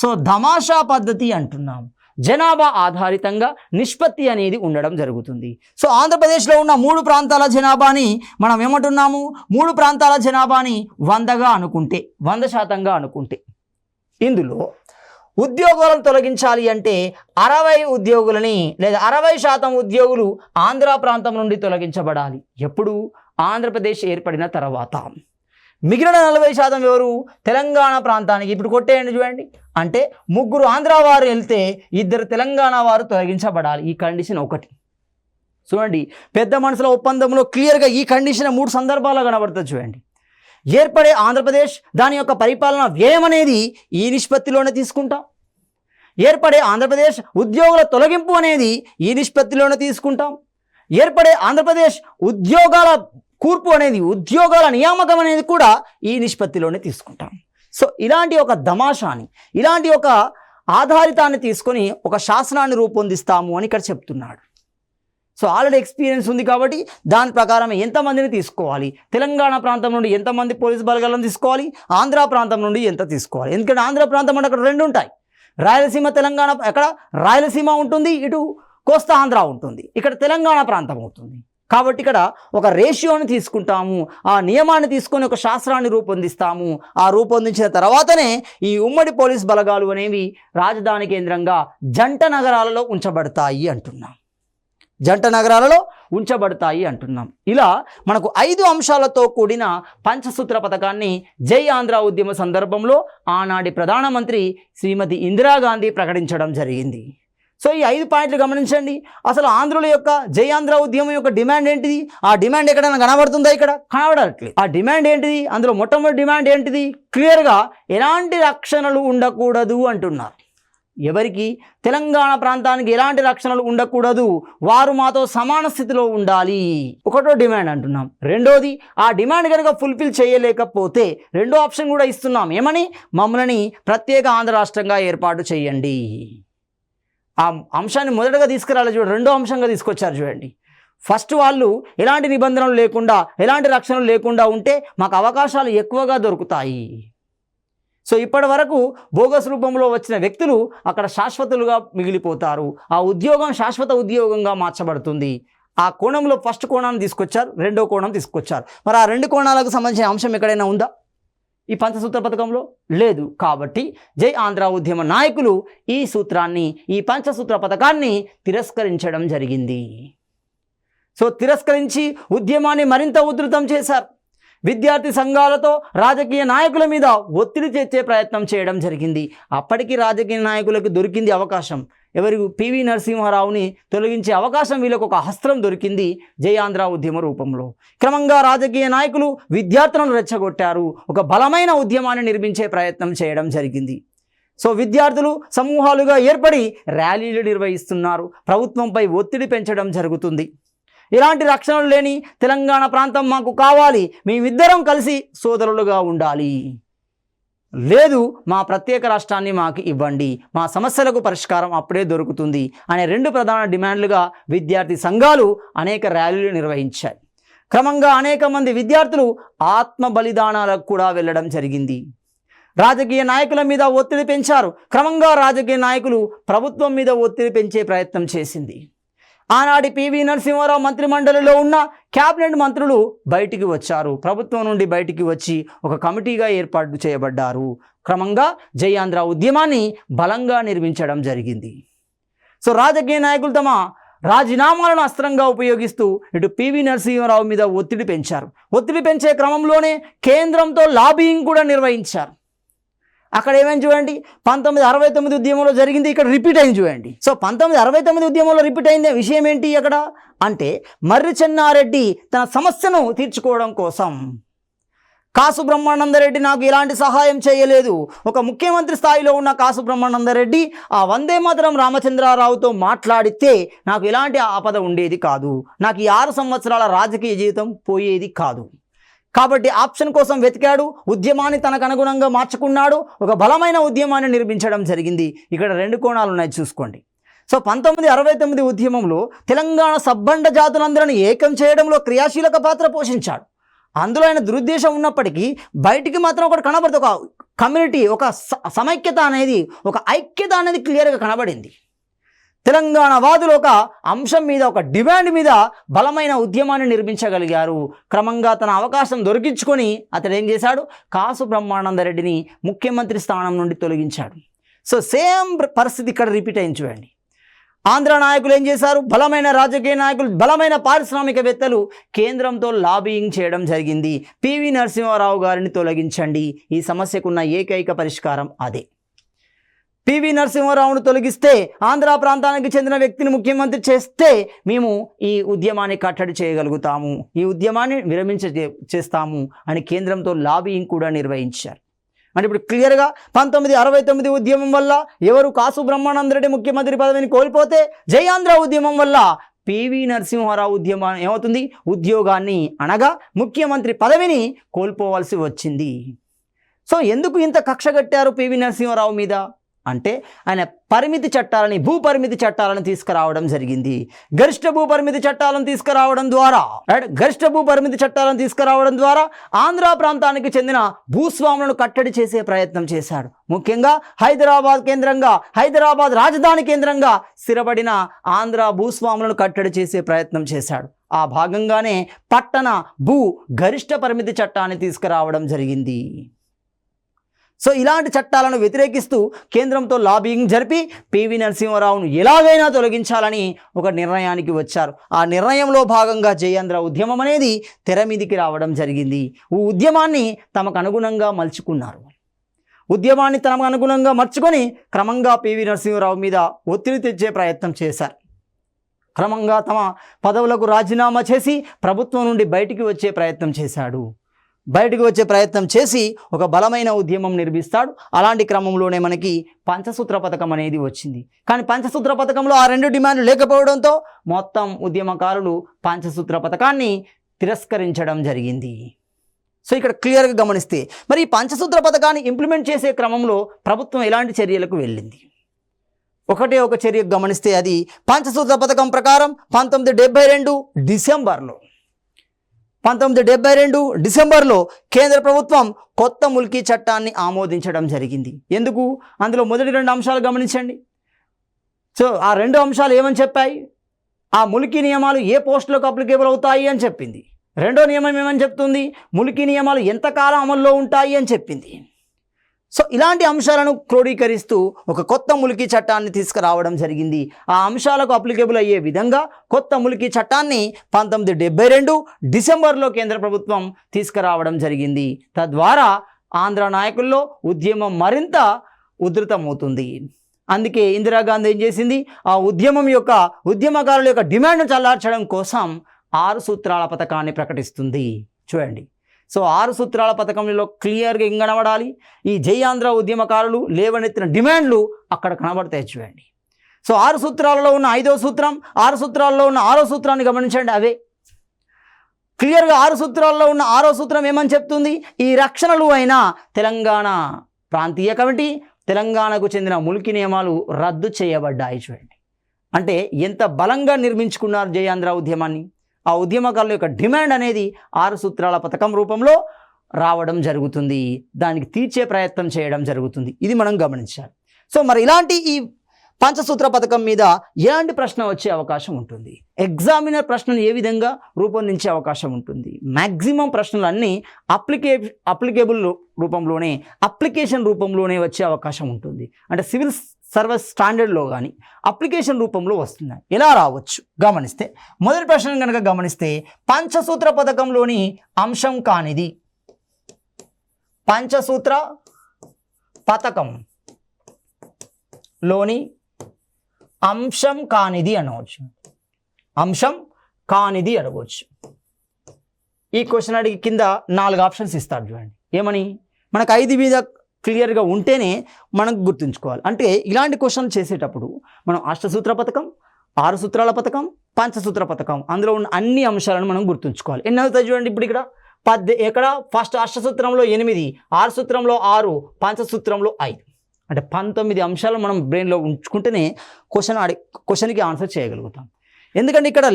సో దమాషా పద్ధతి అంటున్నాం. జనాభా ఆధారితంగా నిష్పత్తి అనేది ఉండడం జరుగుతుంది. సో ఆంధ్రప్రదేశ్లో ఉన్న 3 ప్రాంతాల జనాభాని మనం ఏమంటున్నాము, 3 ప్రాంతాల జనాభాని 100గా అనుకుంటే, 100% అనుకుంటే, ఇందులో ఉద్యోగాలను తొలగించాలి అంటే 60 ఉద్యోగులని లేదా 60% ఉద్యోగులు ఆంధ్ర ప్రాంతం నుండి తొలగించబడాలి. ఎప్పుడు, ఆంధ్రప్రదేశ్ ఏర్పడిన తర్వాత. మిగిలిన 40% ఎవరు, తెలంగాణ ప్రాంతానికి. ఇప్పుడు కొట్టేయండి చూడండి. అంటే 3 ఆంధ్ర వారు వెళ్తే 2 తెలంగాణ వారు తొలగించబడాలి. ఈ కండిషన్ ఒకటి చూడండి. పెద్ద మనుషుల ఒప్పందంలో క్లియర్గా ఈ కండిషన్ 3 సందర్భాల్లో కనబడుతుంది చూడండి. ఏర్పడే ఆంధ్రప్రదేశ్, దాని యొక్క పరిపాలన వ్యయం అనేది ఈ నిష్పత్తిలోనే తీసుకుంటాం. ఏర్పడే ఆంధ్రప్రదేశ్ ఉద్యోగుల తొలగింపు అనేది ఈ నిష్పత్తిలోనే తీసుకుంటాం. ఏర్పడే ఆంధ్రప్రదేశ్ ఉద్యోగాల కూర్పు అనేది, ఉద్యోగాల నియామకం అనేది కూడా ఈ నిష్పత్తిలోనే తీసుకుంటాం. సో ఇలాంటి ఒక దమాషాని, ఇలాంటి ఒక ఆధారితాన్ని తీసుకొని ఒక శాసనాన్ని రూపొందిస్తాము అని ఇక్కడ చెప్తున్నాడు. సో ఆల్రెడీ ఎక్స్పీరియన్స్ ఉంది కాబట్టి దాని ప్రకారం ఎంతమందిని తీసుకోవాలి, తెలంగాణ ప్రాంతం నుండి ఎంతమంది పోలీస్ బలగాలను తీసుకోవాలి, ఆంధ్ర ప్రాంతం నుండి ఎంత తీసుకోవాలి. ఎందుకంటే ఆంధ్ర ప్రాంతం అంటే అక్కడ 2 ఉంటాయి, రాయలసీమ తెలంగాణ. ఎక్కడ రాయలసీమ ఉంటుంది, ఇటు కోస్తా ఆంధ్ర ఉంటుంది, ఇక్కడ తెలంగాణ ప్రాంతం అవుతుంది. కాబట్టి ఇక్కడ ఒక రేషియోని తీసుకుంటాము, ఆ నియమాన్ని తీసుకొని ఒక శాస్త్రాన్ని రూపొందిస్తాము. ఆ రూపొందించిన తర్వాతనే ఈ ఉమ్మడి పోలీస్ బలగాలు అనేవి రాజధాని కేంద్రంగా జంట నగరాలలో ఉంచబడతాయి అంటున్నాం. జంట నగరాలలో ఉంచబడతాయి అంటున్నాం. ఇలా మనకు 5 అంశాలతో కూడిన పంచసూత్ర పథకాన్ని జై ఆంధ్ర ఉద్యమ సందర్భంలో ఆనాటి ప్రధానమంత్రి శ్రీమతి ఇందిరాగాంధీ ప్రకటించడం జరిగింది. సో ఈ 5 పాయింట్లు గమనించండి. అసలు ఆంధ్రుల యొక్క జై ఆంధ్ర ఉద్యమం యొక్క డిమాండ్ ఏంటిది, ఆ డిమాండ్ ఎక్కడైనా కనబడుతుందా, ఇక్కడ కనబడట్లేదు. ఆ డిమాండ్ ఏంటిది, అందులో మొట్టమొదటి డిమాండ్ ఏంటిది, క్లియర్గా ఎలాంటి రక్షణలు ఉండకూడదు అంటున్నారు. ఎవరికి? తెలంగాణ ప్రాంతానికి ఎలాంటి రక్షణలు ఉండకూడదు, వారు మాతో సమాన స్థితిలో ఉండాలి. ఒకటో డిమాండ్ అంటున్నాం. రెండోది, ఆ డిమాండ్ కనుక ఫుల్ఫిల్ చేయలేకపోతే రెండో ఆప్షన్ కూడా ఇస్తున్నాం. ఏమని? మమ్మల్ని ప్రత్యేక ఆంధ్ర రాష్ట్రంగా ఏర్పాటు చేయండి. ఆ అంశాన్ని మొదటగా తీసుకురాలి చూడండి, రెండో అంశంగా తీసుకొచ్చారు చూడండి. ఫస్ట్ వాళ్ళు ఎలాంటి నిబంధనలు లేకుండా, ఎలాంటి రక్షణలు లేకుండా ఉంటే మాకు అవకాశాలు ఎక్కువగా దొరుకుతాయి. సో ఇప్పటి వరకు బోగస్ రూపంలో వచ్చిన వ్యక్తులు అక్కడ శాశ్వతులుగా మిగిలిపోతారు. ఆ ఉద్యోగం శాశ్వత ఉద్యోగంగా మార్చబడుతుంది. ఆ కోణంలో ఫస్ట్ కోణాన్ని తీసుకొచ్చారు, రెండో కోణం తీసుకొచ్చారు. మరి ఆ రెండు కోణాలకు సంబంధించిన అంశం ఎక్కడైనా ఉందా ఈ పంచసూత్ర పథకంలో? లేదు. కాబట్టి జై ఆంధ్ర ఉద్యమ నాయకులు ఈ సూత్రాన్ని, ఈ పంచసూత్ర పథకాన్ని తిరస్కరించడం జరిగింది. సో తిరస్కరించి ఉద్యమాన్ని మరింత ఉధృతం చేశారు. విద్యార్థి సంఘాలతో రాజకీయ నాయకుల మీద ఒత్తిడి తెచ్చే ప్రయత్నం చేయడం జరిగింది. అప్పటికి రాజకీయ నాయకులకు దొరికింది అవకాశం. ఎవరికి? పివి నరసింహారావుని తొలగించే అవకాశం వీళ్ళకు ఒక అస్త్రం దొరికింది జై ఆంధ్ర ఉద్యమ రూపంలో. క్రమంగా రాజకీయ నాయకులు విద్యార్థులను రెచ్చగొట్టారు, ఒక బలమైన ఉద్యమాన్ని నిర్మించే ప్రయత్నం చేయడం జరిగింది. సో విద్యార్థులు సమూహాలుగా ఏర్పడి ర్యాలీలు నిర్వహిస్తున్నారు, ప్రభుత్వంపై ఒత్తిడి పెంచడం జరుగుతుంది. ఇలాంటి రక్షణలు లేని తెలంగాణ ప్రాంతం మాకు కావాలి, మేమిద్దరం కలిసి సోదరులుగా ఉండాలి, లేదు మా ప్రత్యేక రాష్ట్రాన్ని మాకు ఇవ్వండి, మా సమస్యలకు పరిష్కారం అప్పుడే దొరుకుతుంది అనే రెండు ప్రధాన డిమాండ్లుగా విద్యార్థి సంఘాలు అనేక ర్యాలీలు నిర్వహించాయి. క్రమంగా అనేక మంది విద్యార్థులు ఆత్మ బలిదానాలకు కూడా వెళ్ళడం జరిగింది. రాజకీయ నాయకుల మీద ఒత్తిడి పెంచారు. క్రమంగా రాజకీయ నాయకులు ప్రభుత్వం మీద ఒత్తిడి పెంచే ప్రయత్నం చేసింది. ఆనాటి పివి నరసింహారావు మంత్రిమండలిలో ఉన్న క్యాబినెట్ మంత్రులు బయటికి వచ్చారు, ప్రభుత్వం నుండి బయటికి వచ్చి ఒక కమిటీగా ఏర్పాటు చేయబడ్డారు. క్రమంగా జై ఆంధ్ర ఉద్యమాన్ని బలంగా నిర్మించడం జరిగింది. సో రాజకీయ నాయకులు తమ రాజీనామాలను అస్త్రంగా ఉపయోగిస్తూ ఇటు పివి నరసింహారావు మీద ఒత్తిడి పెంచారు. ఒత్తిడి పెంచే క్రమంలోనే కేంద్రంతో లాబియింగ్ కూడా నిర్వహించారు. అక్కడ ఏమైంది చూడండి, 1969 ఉద్యమంలో జరిగింది, ఇక్కడ రిపీట్ అయింది చూడండి. సో 1969 ఉద్యమంలో రిపీట్ అయిందే విషయం ఏంటి అక్కడ అంటే, మర్రి చెన్నారెడ్డి తన సమస్యను తీర్చుకోవడం కోసం కాసు బ్రహ్మానందరెడ్డి నాకు ఎలాంటి సహాయం చేయలేదు. ఒక ముఖ్యమంత్రి స్థాయిలో ఉన్న కాసు బ్రహ్మానందరెడ్డి ఆ వందే మాతరం రామచంద్రారావుతో మాట్లాడితే నాకు ఎలాంటి ఆపద ఉండేది కాదు, నాకు ఈ 6 సంవత్సరాల రాజకీయ జీవితం పోయేది కాదు. కాబట్టి ఆప్షన్ కోసం వెతికాడు, ఉద్యమాన్ని తనకు అనుగుణంగా మార్చుకున్నాడు, ఒక బలమైన ఉద్యమాన్ని నిర్మించడం జరిగింది. ఇక్కడ రెండు కోణాలు ఉన్నాయి చూసుకోండి. సో 1969 ఉద్యమంలో తెలంగాణ సబ్బండ జాతులందరినీ ఏకం చేయడంలో క్రియాశీలక పాత్ర పోషించాడు. అందులో ఆయన దురుద్దేశం ఉన్నప్పటికీ బయటికి మాత్రం ఒకటి కనబడుతుంది, ఒక కమ్యూనిటీ, ఒక సమైక్యత అనేది, ఒక ఐక్యత అనేది క్లియర్గా కనబడింది. తెలంగాణ వాదులు ఒక అంశం మీద, ఒక డిమాండ్ మీద బలమైన ఉద్యమాన్ని నిర్మించగలిగారు. క్రమంగా తన అవకాశం దొరికించుకొని అతడు ఏం చేశాడు, కాసు బ్రహ్మానందరెడ్డిని ముఖ్యమంత్రి స్థానం నుండి తొలగించాడు. సో సేమ్ పరిస్థితి ఇక్కడ రిపీట్ అయింది చూడండి. ఆంధ్ర నాయకులు ఏం చేశారు, బలమైన రాజకీయ నాయకులు, బలమైన పారిశ్రామికవేత్తలు కేంద్రంతో లాబియింగ్ చేయడం జరిగింది. పివి నరసింహారావు గారిని తొలగించండి, ఈ సమస్యకున్న ఏకైక పరిష్కారం అదే. పివి నరసింహారావును తొలగిస్తే, ఆంధ్ర ప్రాంతానికి చెందిన వ్యక్తిని ముఖ్యమంత్రి చేస్తే మేము ఈ ఉద్యమాన్ని కట్టడి చేయగలుగుతాము, ఈ ఉద్యమాన్ని చేస్తాము అని కేంద్రంతో లాబియింగ్ కూడా నిర్వహించారు. అంటే ఇప్పుడు క్లియర్గా 1969 ఉద్యమం వల్ల ఎవరు కాసు బ్రహ్మానందరెడ్డి ముఖ్యమంత్రి పదవిని కోల్పోతే, జై ఆంధ్ర ఉద్యమం వల్ల పివి నరసింహారావు ఉద్యమం ఏమవుతుంది, ఉద్యోగాన్ని అనగా ముఖ్యమంత్రి పదవిని కోల్పోవాల్సి వచ్చింది. సో ఎందుకు ఇంత కక్ష కట్టారు పివి నరసింహారావు మీద అంటే, ఆయన పరిమితి చట్టాలని, భూపరిమితి చట్టాలను తీసుకురావడం జరిగింది. గరిష్ట భూపరిమితి చట్టాలను తీసుకురావడం ద్వారా ఆంధ్ర ప్రాంతానికి చెందిన భూస్వాములను కట్టడి చేసే ప్రయత్నం చేశాడు. ముఖ్యంగా హైదరాబాద్ రాజధాని కేంద్రంగా స్థిరపడిన ఆంధ్ర భూస్వాములను కట్టడి చేసే ప్రయత్నం చేశాడు. ఆ భాగంగానే పట్టణ భూ గరిష్ట పరిమితి చట్టాన్ని తీసుకురావడం జరిగింది. సో ఇలాంటి చట్టాలను వ్యతిరేకిస్తూ కేంద్రంతో లాబియింగ్ జరిపి పివి నరసింహారావును ఎలాగైనా తొలగించాలని ఒక నిర్ణయానికి వచ్చారు. ఆ నిర్ణయంలో భాగంగా జై ఆంధ్ర ఉద్యమం అనేది తెర మీదికి రావడం జరిగింది. ఈ ఉద్యమాన్ని తమకు అనుగుణంగా మలుచుకున్నారు. ఉద్యమాన్ని తమకు అనుగుణంగా మర్చుకొని క్రమంగా పివి నరసింహారావు మీద ఒత్తిడి తెచ్చే ప్రయత్నం చేశారు. క్రమంగా తమ పదవులకు రాజీనామా చేసి ప్రభుత్వం నుండి బయటికి వచ్చే ప్రయత్నం చేశాడు. బయటకు వచ్చే ప్రయత్నం చేసి ఒక బలమైన ఉద్యమం నిర్మిస్తాడు. అలాంటి క్రమంలోనే మనకి పంచసూత్ర పథకం అనేది వచ్చింది. కానీ పంచసూత్ర పథకంలో ఆ రెండు డిమాండ్లు లేకపోవడంతో మొత్తం ఉద్యమకారులు పంచసూత్ర పథకాన్ని తిరస్కరించడం జరిగింది. సో ఇక్కడ క్లియర్గా గమనిస్తే మరి ఈ పంచసూత్ర పథకాన్ని ఇంప్లిమెంట్ చేసే క్రమంలో ప్రభుత్వం ఎలాంటి చర్యలకు వెళ్ళింది? ఒకటే ఒక చర్య గమనిస్తే అది పంచసూత్ర పథకం ప్రకారం 1972 డిసెంబర్లో కేంద్ర ప్రభుత్వం కొత్త ముల్కీ చట్టాన్ని ఆమోదించడం జరిగింది. ఎందుకు? అందులో మొదటి 2 అంశాలు గమనించండి. సో ఆ 2 అంశాలు ఏమని చెప్పాయి? ఆ ముల్కీ నియమాలు ఏ పోస్టులకు అప్లికేబుల్ అవుతాయి అని చెప్పింది. రెండో నియమం ఏమని చెప్తుంది? ముల్కీ నియమాలు ఎంతకాలం అమల్లో ఉంటాయి అని చెప్పింది. సో ఇలాంటి అంశాలను క్రోడీకరిస్తూ ఒక కొత్త ముల్కీ చట్టాన్ని తీసుకురావడం జరిగింది. ఆ అంశాలకు అప్లికేబుల్ అయ్యే విధంగా కొత్త ముల్కీ చట్టాన్ని 1972 డిసెంబర్లో కేంద్ర ప్రభుత్వం తీసుకురావడం జరిగింది. తద్వారా ఆంధ్ర నాయకుల్లో ఉద్యమం మరింత ఉధృతమవుతుంది. అందుకే ఇందిరాగాంధీ ఏం చేసింది? ఆ ఉద్యమకారుల యొక్క డిమాండ్ను చల్లార్చడం కోసం 6 సూత్రాల పథకాన్ని ప్రకటిస్తుంది. చూడండి. సో 6 సూత్రాల పథకంలో క్లియర్గా ఏం కనబడాలి? ఈ జై ఆంధ్ర ఉద్యమకారులు లేవనెత్తిన డిమాండ్లు అక్కడ కనబడతాయి. చూడండి. సో 6 సూత్రాలలో ఉన్న 5వ సూత్రం, 6 సూత్రాల్లో ఉన్న 6వ సూత్రాన్ని గమనించండి. అవే క్లియర్గా 6 సూత్రాల్లో ఉన్న 6వ సూత్రం ఏమని చెప్తుంది? ఈ రక్షణలు అయిన తెలంగాణ ప్రాంతీయ కమిటీ, తెలంగాణకు చెందిన ముల్కీ నియమాలు రద్దు చేయబడ్డాయి. చూడండి. అంటే ఎంత బలంగా నిర్మించుకున్నారు జై ఆంధ్ర ఉద్యమాన్ని. ఆ ఉద్యమకారుల యొక్క డిమాండ్ అనేది 6 సూత్రాల పథకం రూపంలో రావడం జరుగుతుంది. దానికి తీర్చే ప్రయత్నం చేయడం జరుగుతుంది. ఇది మనం గమనించాలి. సో మరి ఇలాంటి ఈ పంచసూత్ర పథకం మీద ఎలాంటి ప్రశ్న వచ్చే అవకాశం ఉంటుంది? ఎగ్జామినర్ ప్రశ్నలు ఏ విధంగా రూపొందించే అవకాశం ఉంటుంది? మ్యాక్సిమం ప్రశ్నలు అన్నీ అప్లికేబుల్ రూపంలోనే, అప్లికేషన్ రూపంలోనే వచ్చే అవకాశం ఉంటుంది. అంటే సివిల్ సర్వీస్ స్టాండర్డ్లో కానీ అప్లికేషన్ రూపంలో వస్తున్నాయి. ఎలా రావచ్చు గమనిస్తే, మొదటి ప్రశ్న కనుక గమనిస్తే, పంచసూత్ర పథకంలోని అంశం కానిది, పంచసూత్ర పథకంలోని అంశం కానిది అనవచ్చు. అంశం కానిది అడగవచ్చు. ఈ క్వశ్చన్ అడిగి కింద 4 ఆప్షన్స్ ఇస్తారు. చూడండి. ఏమని? మనకు 5 మీద క్లియర్గా ఉంటేనే మనకు గుర్తుంచుకోవాలి. అంటే ఇలాంటి క్వశ్చన్లు చేసేటప్పుడు మనం అష్టసూత్ర పథకం, 6 సూత్రాల పథకం, పంచసూత్ర పథకం అందులో ఉన్న అన్ని అంశాలను మనం గుర్తుంచుకోవాలి. ఎన్ని అవుతాయి చూడండి. ఇప్పుడు ఇక్కడ ఫస్ట్ అష్టసూత్రంలో 8, 6 సూత్రంలో 6, పంచసూత్రంలో 5, అంటే 19 అంశాలు మనం బ్రెయిన్లో ఉంచుకుంటేనే క్వశ్చన్కి ఆన్సర్ చేయగలుగుతాం. ఎందుకంటే ఇక్కడ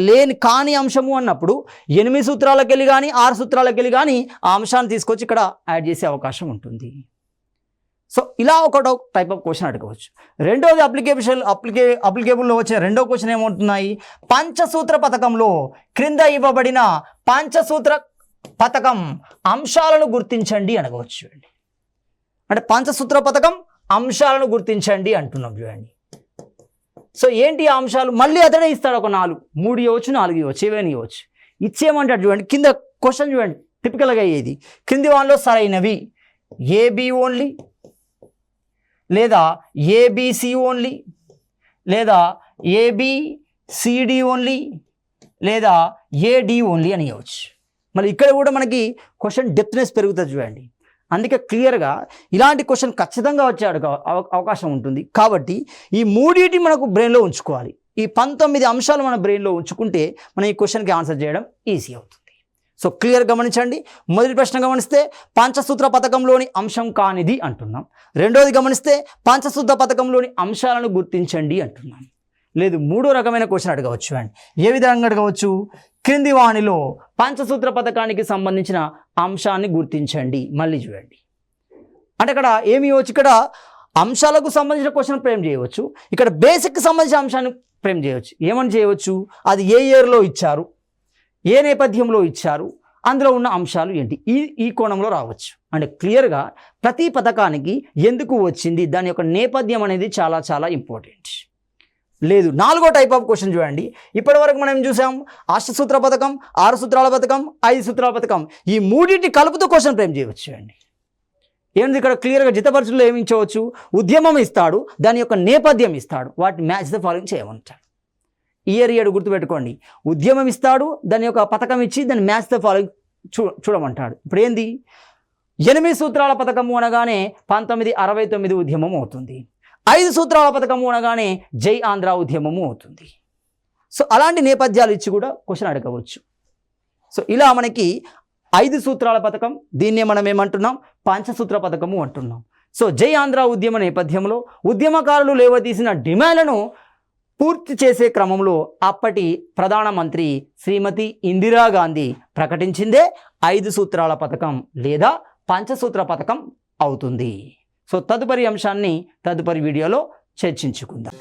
కాని అంశము అన్నప్పుడు 8 సూత్రాలకు వెళ్ళి కానీ 6 సూత్రాలకు వెళ్ళి కానీ ఆ అంశాన్ని తీసుకొచ్చి ఇక్కడ యాడ్ చేసే అవకాశం ఉంటుంది. సో ఇలా ఒక టైప్ ఆఫ్ క్వశ్చన్ అడగవచ్చు. రెండోది అప్లికేబుల్లో వచ్చే రెండో క్వశ్చన్ ఏమవుతున్నాయి? పంచసూత్ర పథకంలో క్రింద ఇవ్వబడిన పంచసూత్ర పథకం అంశాలను గుర్తించండి అనగవచ్చు. అంటే పంచసూత్ర పథకం అంశాలను గుర్తించండి అంటున్నాం. చూడండి. సో ఏంటి ఆ అంశాలు? మళ్ళీ అతనే ఇస్తాడు. ఒక 4, 3 ఇవ్వచ్చు, 4 ఇవ్వచ్చు, ఏవైనా ఇవ్వచ్చు. ఇచ్చేయమంటాడు. చూడండి. కింద క్వశ్చన్ చూడండి. టిపికల్గా అయ్యేది క్రింది వాటిలో సరైనవి ఏబి ఓన్లీ, లేదా ఏబిసి ఓన్లీ, లేదా ఏబిసిడి ఓన్లీ, లేదా ఏడి ఓన్లీ అని ఇవ్వచ్చు. మళ్ళీ ఇక్కడ కూడా మనకి క్వశ్చన్ డెప్త్నెస్ పెరుగుతుంది. చూడండి. అందుకే క్లియర్గా ఇలాంటి క్వశ్చన్ ఖచ్చితంగా వచ్చే అవకాశం ఉంటుంది. కాబట్టి ఈ 3 మనకు బ్రెయిన్లో ఉంచుకోవాలి. ఈ 19 అంశాలు మన బ్రెయిన్లో ఉంచుకుంటే మనం ఈ క్వశ్చన్కి ఆన్సర్ చేయడం ఈజీ అవుతుంది. సో క్లియర్ గమనించండి. మొదటి ప్రశ్న గమనిస్తే పంచసూత్ర పథకంలోని అంశం కానిది అంటున్నాం. రెండోది గమనిస్తే పంచసూత్ర పథకంలోని అంశాలను గుర్తించండి అంటున్నాం. లేదు, మూడో రకమైన క్వశ్చన్ అడగవచ్చు. అండి ఏ విధంగా అడగవచ్చు? క్రింది వాణిలో పంచసూత్ర పథకానికి సంబంధించిన అంశాన్ని గుర్తించండి. మళ్ళీ చూడండి. అంటే ఇక్కడ ఏమి ఇవ్వచ్చు? ఇక్కడ అంశాలకు సంబంధించిన క్వశ్చన్ ఫ్రేమ్ చేయవచ్చు. ఇక్కడ బేసిక్కి సంబంధించిన అంశాన్ని ఫ్రేమ్ చేయవచ్చు. ఏమని చేయవచ్చు? అది ఏ ఇయర్లో ఇచ్చారు, ఏ నేపథ్యంలో ఇచ్చారు, అందులో ఉన్న అంశాలు ఏంటి, ఈ కోణంలో రావచ్చు. అంటే క్లియర్గా ప్రతి పథకానికి ఎందుకు వచ్చింది, దాని యొక్క నేపథ్యం అనేది చాలా చాలా ఇంపార్టెంట్. లేదు, నాలుగో టైప్ ఆఫ్ క్వశ్చన్ చూడండి. ఇప్పటివరకు మనం చూసాం అష్టసూత్ర పథకం, 6 సూత్రాల పథకం, 5 సూత్రాల పథకం, ఈ మూడింటిని కలుపుతూ క్వశ్చన్ ఫ్రేమ్ చేయవచ్చు. అండి ఏంటి ఇక్కడ క్లియర్గా జితపరచులో ఏమి ఇచ్చవచ్చు? ఉద్యమం ఇస్తాడు, దాని యొక్క నేపథ్యం ఇస్తాడు, వాటిని మ్యాచ్ ద ఫాలోయింగ్ చేయమంటాడు. ఇయర్ గుర్తుపెట్టుకోండి. ఉద్యమం ఇస్తాడు, దాని యొక్క పథకం ఇచ్చి దాన్ని మ్యాచ్ ద ఫాలోయింగ్ చూడమంటాడు. ఇప్పుడు ఏంది 8 సూత్రాల పథకము అనగానే 1969 ఉద్యమం అవుతుంది. 5 సూత్రాల పథకము అనగానే జై ఆంధ్ర ఉద్యమము అవుతుంది. సో అలాంటి నేపథ్యాలు ఇచ్చి కూడా క్వశ్చన్ అడగవచ్చు. సో ఇలా మనకి 5 సూత్రాల పథకం, దీన్నే మనం ఏమంటున్నాం, పంచసూత్ర పథకము అంటున్నాం. సో జై ఆంధ్ర ఉద్యమ నేపథ్యంలో ఉద్యమకారులు లేవతీసిన డిమాండ్లను పూర్తి చేసే క్రమంలో అప్పటి ప్రధానమంత్రి శ్రీమతి ఇందిరాగాంధీ ప్రకటించిందే 5 సూత్రాల పథకం లేదా పంచసూత్ర పథకం అవుతుంది. సో తదుపరి అంశాన్ని తదుపరి వీడియోలో చర్చించుకుందాం.